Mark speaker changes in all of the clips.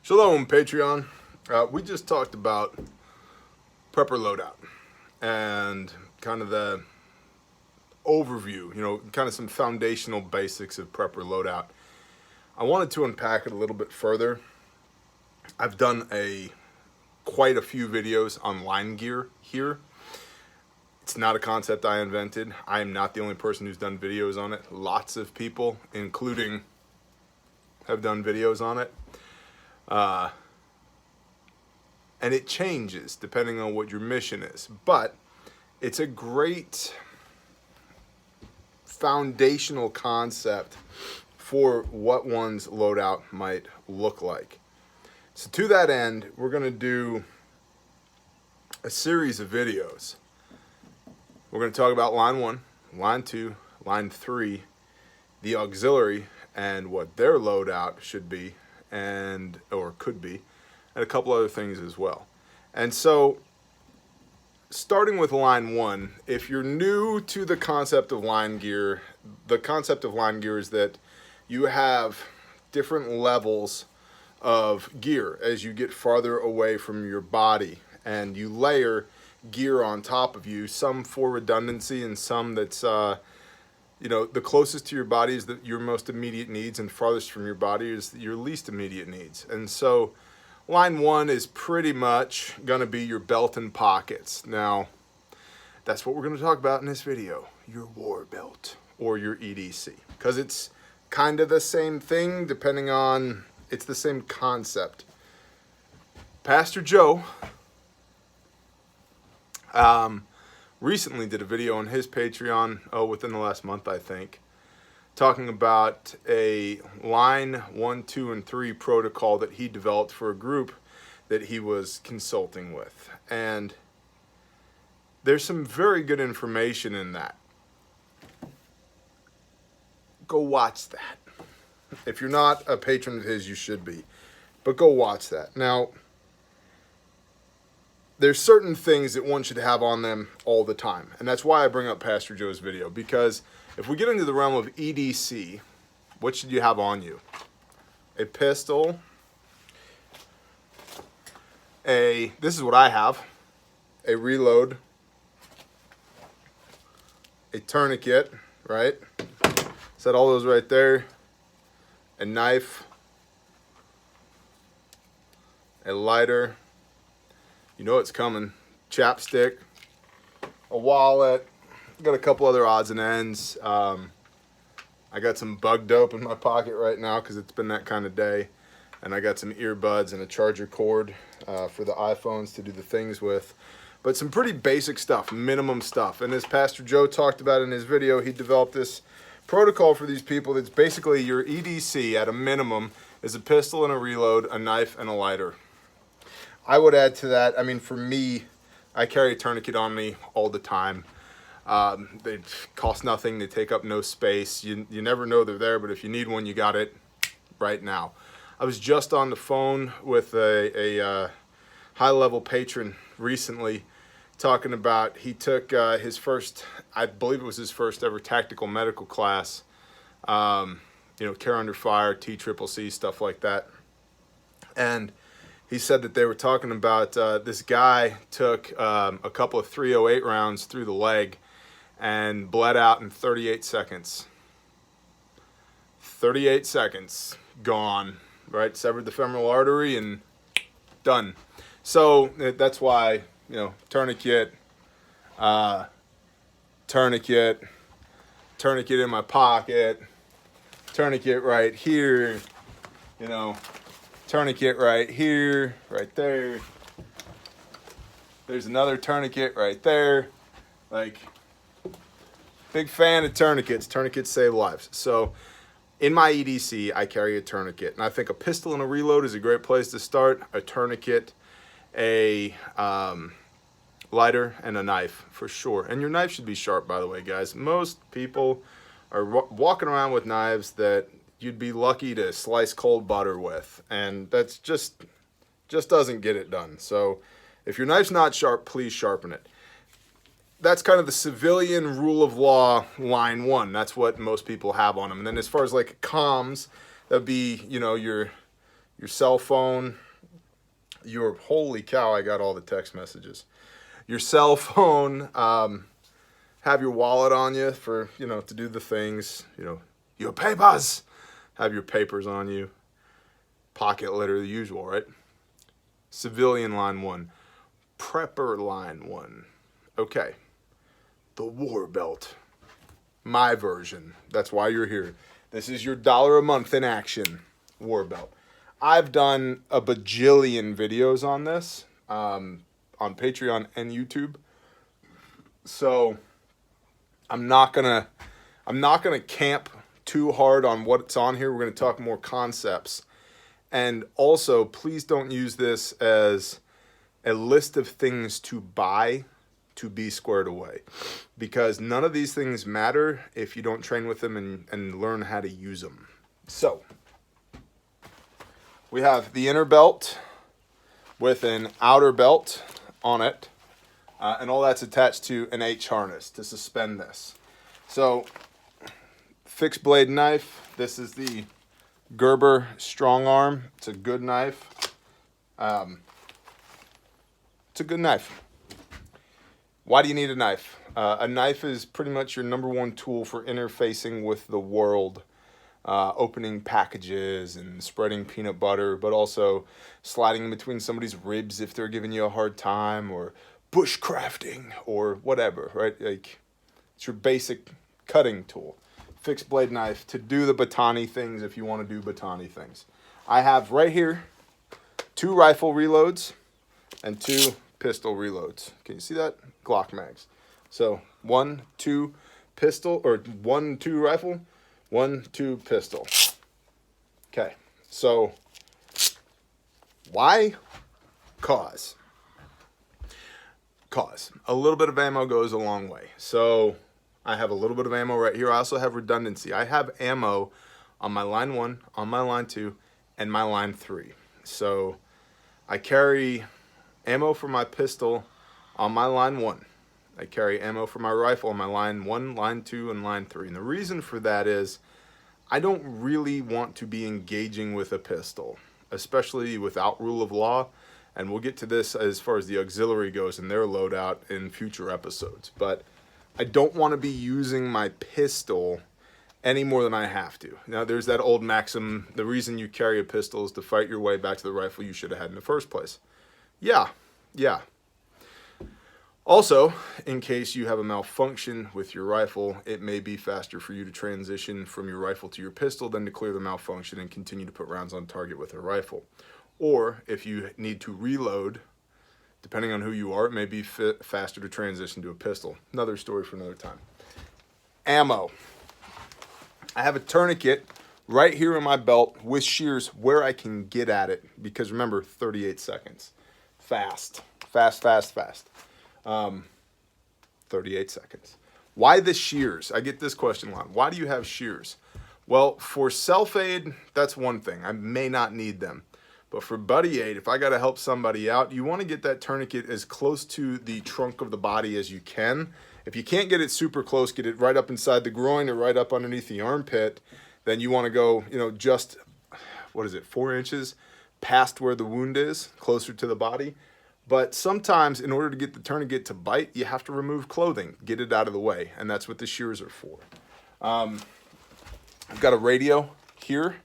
Speaker 1: Shalom, Patreon. We just talked about prepper loadout and kind of the overview, kind of some foundational basics of prepper loadout. I wanted to unpack it a little bit further. I've done quite a few videos on line gear here. It's not a concept I invented. I am not the only person who's done videos on it. Lots of people, including, have done videos on it. And it changes depending on what your mission is. But it's a great foundational concept for what one's loadout might look like. So to that end, we're going to do a series of videos. We're going to talk about line 1, line 2, line 3, the auxiliary, and what their loadout should be or could be, and a couple other things as well. And so, starting with line 1, if you're new to the concept of line gear, the concept of line gear is that you have different levels of gear as you get farther away from your body, and you layer gear on top of you, some for redundancy and some that's the closest to your body is your most immediate needs, and farthest from your body is your least immediate needs. And so line 1 is pretty much going to be your belt and pockets. Now, that's what we're going to talk about in this video, your war belt or your EDC, because it's kind of the same thing depending on, it's the same concept. Pastor Joe recently did a video on his Patreon, within the last month, I think, talking about a line 1, 2, and 3 protocol that he developed for a group that he was consulting with. And there's some very good information in that. Go watch that. If you're not a patron of his, you should be. But go watch that. Now, there's certain things that one should have on them all the time. And that's why I bring up Pastor Joe's video. Because if we get into the realm of EDC, what should you have on you? A pistol. This is what I have. A reload. A tourniquet, right? Set all those right there. A knife. A lighter. You know it's coming. Chapstick, a wallet, got a couple other odds and ends. I got some bug dope in my pocket right now because it's been that kind of day. And I got some earbuds and a charger cord for the iPhones to do the things with. But some pretty basic stuff, minimum stuff. And as Pastor Joe talked about in his video, he developed this protocol for these people that's basically your EDC at a minimum is a pistol and a reload, a knife, and a lighter. I would add to that, for me, I carry a tourniquet on me all the time. They cost nothing, they take up no space. You never know they're there, but if you need one, you got it right now. I was just on the phone with a high-level patron recently talking about he took his first, I believe it was his first ever tactical medical class, care under fire, TCCC, stuff like that. And he said that they were talking about this guy took a couple of .308 rounds through the leg and bled out in 38 seconds. 38 seconds, gone, right? Severed the femoral artery and done. So that's why, tourniquet in my pocket, tourniquet right here, tourniquet right here, right there. There's another tourniquet right there. Big fan of tourniquets. Tourniquets save lives. So in my EDC, I carry a tourniquet. And I think a pistol and a reload is a great place to start. A tourniquet, a lighter, and a knife for sure. And your knife should be sharp, by the way, guys. Most people are walking around with knives that you'd be lucky to slice cold butter with, and that's just doesn't get it done. So if your knife's not sharp, please sharpen it. That's kind of the civilian rule of law line 1. That's what most people have on them. And then as far as like comms, that'd be your your cell phone, your, holy cow, I got all the text messages. Your cell phone, have your wallet on you for, to do the things, your papers. Have your papers on you. Pocket litter, the usual, right? Civilian line 1. Prepper line 1. Okay. The war belt. My version. That's why you're here. This is your $1 a month in action. War belt. I've done a bajillion videos on this, on Patreon and YouTube. So I'm not gonna camp too hard on what's on here. We're gonna talk more concepts. And also, please don't use this as a list of things to buy to be squared away, because none of these things matter if you don't train with them and learn how to use them. So we have the inner belt with an outer belt on it, and all that's attached to an H harness to suspend this. So fixed blade knife. This is the Gerber Strong Arm. It's a good knife. It's a good knife. Why do you need a knife? A knife is pretty much your number one tool for interfacing with the world. Opening packages and spreading peanut butter, but also sliding in between somebody's ribs if they're giving you a hard time, or bushcrafting or whatever, right? Like, it's your basic cutting tool. Fixed blade knife to do the batani things if you want to do batani things. I have right here 2 rifle reloads and 2 pistol reloads. Can you see that? Glock mags. So 1, 2 pistol, or 1, 2 rifle, 1, 2 pistol. Okay, so why? Cause a little bit of ammo goes a long way. So I have a little bit of ammo right here. I also have redundancy. I have ammo on my line 1, on my line 2, and my line 3. So I carry ammo for my pistol on my line 1. I carry ammo for my rifle on my line 1, line 2, and line 3. And the reason for that is I don't really want to be engaging with a pistol, especially without rule of law. And we'll get to this as far as the auxiliary goes and their loadout in future episodes. But I don't want to be using my pistol any more than I have to. Now, there's that old maxim, the reason you carry a pistol is to fight your way back to the rifle you should have had in the first place. Yeah. Also, in case you have a malfunction with your rifle, it may be faster for you to transition from your rifle to your pistol than to clear the malfunction and continue to put rounds on target with a rifle. Or if you need to reload, depending on who you are, it may be faster to transition to a pistol. Another story for another time. Ammo. I have a tourniquet right here in my belt with shears where I can get at it, because remember, 38 seconds. Fast. 38 seconds. Why the shears? I get this question a lot. Why do you have shears? Well, for self-aid, that's one thing. I may not need them. But for buddy aid, if I got to help somebody out, you want to get that tourniquet as close to the trunk of the body as you can. If you can't get it super close, get it right up inside the groin or right up underneath the armpit, then you want to go, just, 4 inches past where the wound is, closer to the body. But sometimes in order to get the tourniquet to bite, you have to remove clothing, get it out of the way, and that's what the shears are for. I've got a radio here,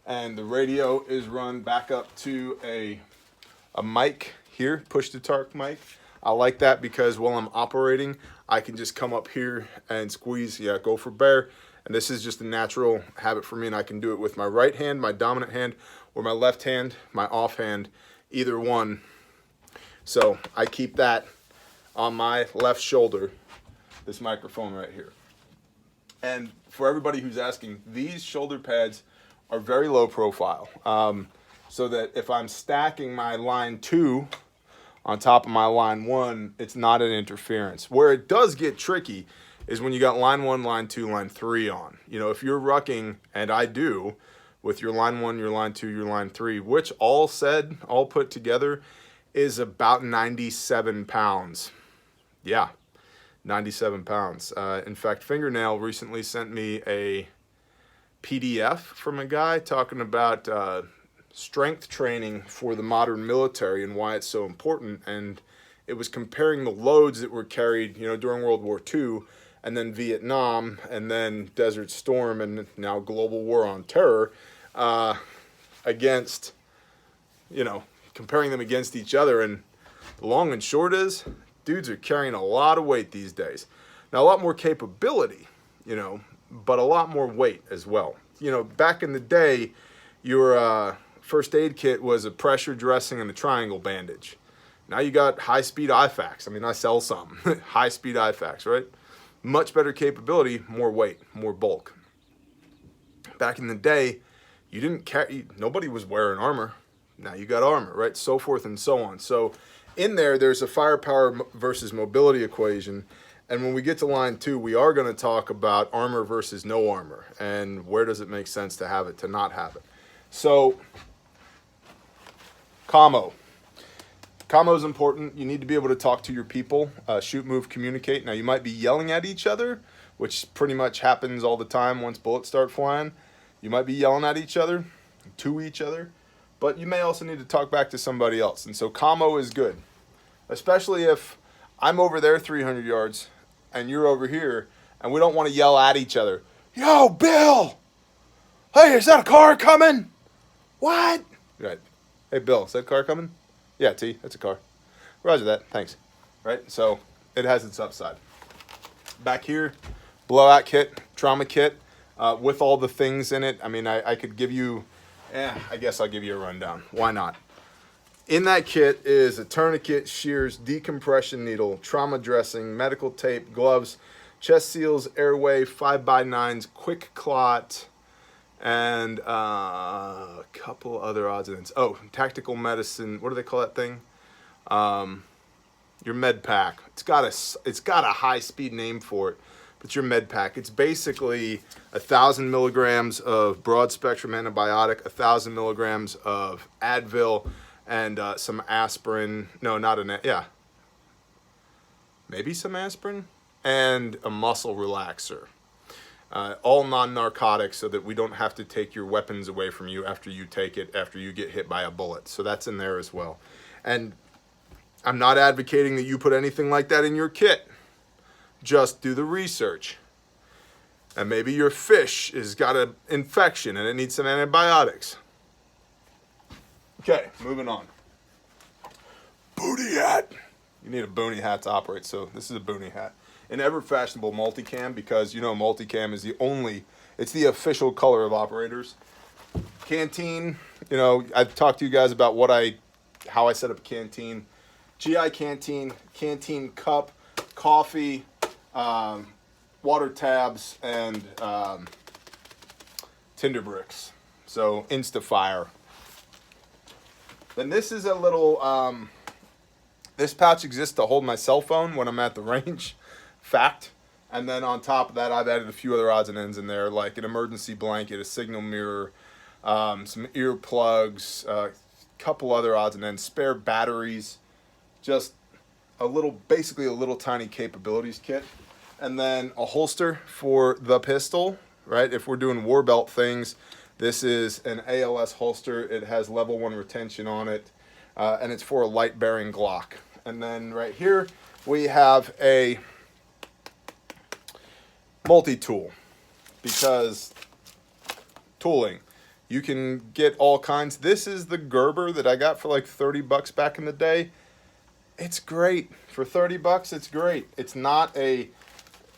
Speaker 1: and the radio is run back up to a mic here, push-to-talk mic. I like that because while I'm operating, I can just come up here and squeeze, go for bear. And this is just a natural habit for me, and I can do it with my right hand, my dominant hand, or my left hand, my off hand, either one. So I keep that on my left shoulder, this microphone right here. And for everybody who's asking, these shoulder pads are very low profile, so that if I'm stacking my line 2 on top of my line 1, it's not an interference. Where it does get tricky is when you got line 1, line 2, line 3 on. If you're rucking, and I do, with your line 1, your line 2, your line 3, which all put together is about 97 pounds. Yeah, 97 pounds. In fact, Fingernail recently sent me a PDF from a guy talking about strength training for the modern military and why it's so important. And it was comparing the loads that were carried, during World War II, and then Vietnam, and then Desert Storm, and now global war on terror, against, comparing them against each other. And the long and short is, dudes are carrying a lot of weight these days. Now, a lot more capability, but a lot more weight as well. Back in the day, your first aid kit was a pressure dressing and a triangle bandage. Now you got high-speed IFAKs. I mean, I sell some. High-speed IFAKs, right? Much better capability, more weight, more bulk. Back in the day, you didn't carry, nobody was wearing armor. Now you got armor, right? So forth and so on. So in there's a firepower versus mobility equation. And when we get to line 2, we are going to talk about armor versus no armor and where does it make sense to have it, to not have it. So, commo. Commo is important. You need to be able to talk to your people, shoot, move, communicate. Now, you might be yelling at each other, which pretty much happens all the time once bullets start flying. You might be yelling at each other, to each other, but you may also need to talk back to somebody else. And so commo is good, especially if I'm over there 300 yards and you're over here and we don't want to yell at each other. Yo, Bill! Hey, is that a car coming? What? Right. Hey, Bill, is that a car coming? Yeah, T, that's a car. Roger that, thanks. Right, so it has its upside. Back here, blowout kit, trauma kit, with all the things in it. I mean, I could give you, I guess I'll give you a rundown. Why not? In that kit is a tourniquet, shears, decompression needle, trauma dressing, medical tape, gloves, chest seals, airway, 5x9s, quick clot, and a couple other odds and ends. Oh, tactical medicine. What do they call that thing? Your med pack. It's got a high speed name for it, but your med pack. It's basically 1,000 milligrams of broad spectrum antibiotic, 1,000 milligrams of Advil, and some aspirin. No, not maybe some aspirin and a muscle relaxer. All non-narcotics so that we don't have to take your weapons away from you after you take it, after you get hit by a bullet. So that's in there as well. And I'm not advocating that you put anything like that in your kit. Just do the research. And maybe your fish has got an infection and it needs some antibiotics. Okay, moving on. Booty hat. You need a boonie hat to operate, so this is a boonie hat. An ever fashionable multicam, because multicam is it's the official color of operators. Canteen, I've talked to you guys about how I set up a canteen. GI canteen, canteen cup, coffee, water tabs, and tinder bricks. So Instafire. Then this is a little, this pouch exists to hold my cell phone when I'm at the range. Fact. And then on top of that, I've added a few other odds and ends in there, like an emergency blanket, a signal mirror, some earplugs, a couple other odds and ends, spare batteries, just basically a little tiny capabilities kit. And then a holster for the pistol, right? If we're doing war belt things, this is an ALS holster. It has level 1 retention on it, and it's for a light bearing Glock. And then right here, we have a multi-tool, because tooling, you can get all kinds. This is the Gerber that I got for like $30 back in the day. It's great for $30. It's great. It's not a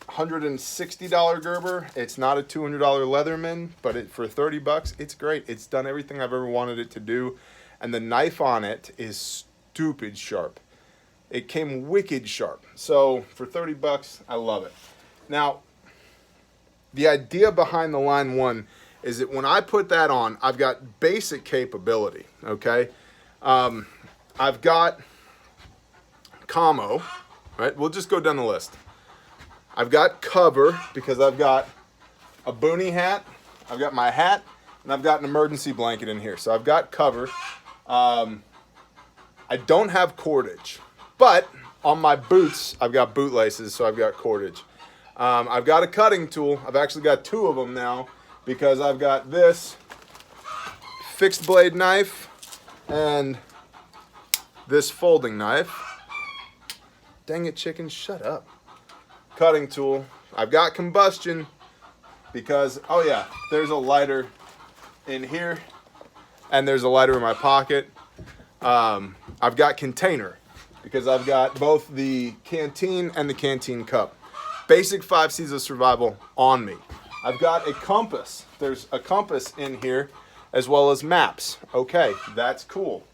Speaker 1: $160 Gerber. It's not a $200 Leatherman, but for $30, it's great. It's done everything I've ever wanted it to do, and the knife on it is stupid sharp. It came wicked sharp. So for $30, I love it. Now, the idea behind the Line 1 is that when I put that on, I've got basic capability, okay? I've got commo, right? We'll just go down the list. I've got cover, because I've got a boonie hat, I've got my hat, and I've got an emergency blanket in here. So I've got cover. I don't have cordage, but on my boots, I've got boot laces, so I've got cordage. I've got a cutting tool. I've actually got 2 of them now, because I've got this fixed blade knife and this folding knife. Dang it, chicken, shut up. Cutting tool. I've got combustion because, oh yeah, there's a lighter in here and there's a lighter in my pocket. I've got container because I've got both the canteen and the canteen cup. Basic 5 C's of survival on me. I've got a compass. There's a compass in here as well as maps. Okay, that's cool.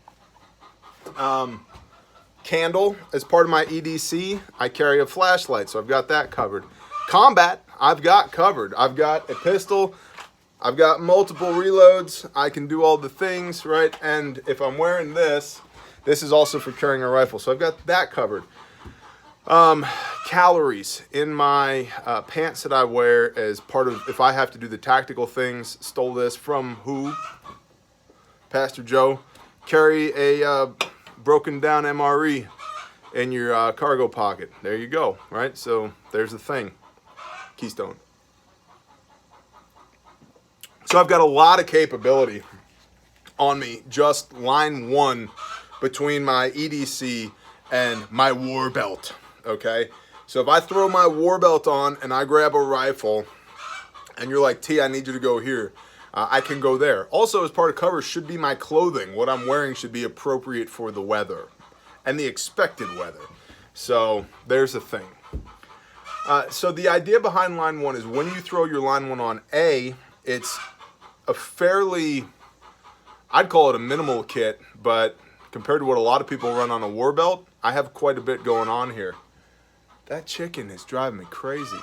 Speaker 1: Candle as part of my EDC. I carry a flashlight, so I've got that covered. Combat, I've got covered. I've got a pistol. I've got multiple reloads. I can do all the things, right? And if I'm wearing this, this is also for carrying a rifle. So I've got that covered. Calories in my pants that I wear as part of, if I have to do the tactical things. Stole this from who? Pastor Joe. Carry a broken down MRE in your cargo pocket. There you go, right? So there's the thing. Keystone. So I've got a lot of capability on me, just line one between my EDC and my war belt, okay? So if I throw my war belt on and I grab a rifle and you're like, T, I need you to go here, I can go there. Also, as part of cover should be my clothing. What I'm wearing should be appropriate for the weather and the expected weather. So there's the thing. So the idea behind line one is when you throw your line one on, it's a fairly, I'd call it a minimal kit, but compared to what a lot of people run on a war belt, I have quite a bit going on here. That chicken is driving me crazy.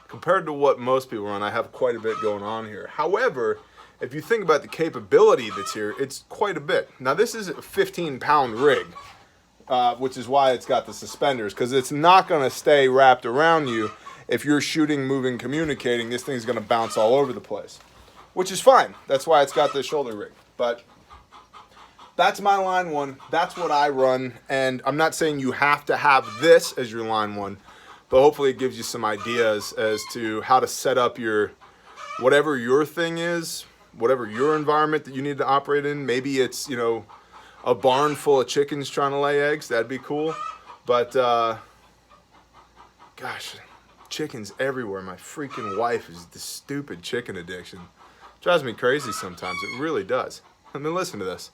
Speaker 1: Compared to what most people run, I have quite a bit going on here. However, if you think about the capability that's here, it's quite a bit. Now this is a 15-pound rig, which is why it's got the suspenders, because it's not going to stay wrapped around you. If you're shooting, moving, communicating, this thing's going to bounce all over the place, which is fine. That's why it's got the shoulder rig. But that's my line one. That's what I run. And I'm not saying you have to have this as your line one, but hopefully it gives you some ideas as to how to set up your, whatever your thing is, whatever your environment that you need to operate in. Maybe it's, you know, a barn full of chickens trying to lay eggs. That'd be cool. But, gosh, chickens everywhere. My freaking wife is the stupid chicken addiction. Drives me crazy sometimes. It really does. I mean, listen to this.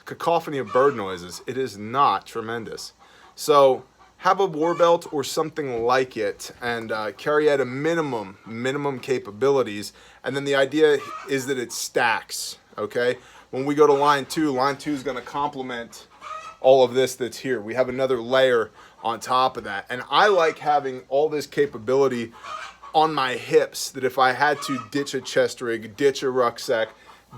Speaker 1: Cacophony of bird noises. It is not tremendous. So have a war belt or something like it and carry at a minimum capabilities. And then the idea is that it stacks, okay? When we go to line two is going to complement all of this that's here. We have another layer on top of that. And I like having all this capability on my hips that if I had to ditch a chest rig, ditch a rucksack,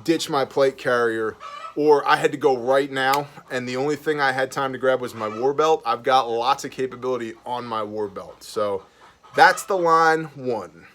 Speaker 1: ditch my plate carrier, or I had to go right now and the only thing I had time to grab was my war belt, I've got lots of capability on my war belt. So that's the line one.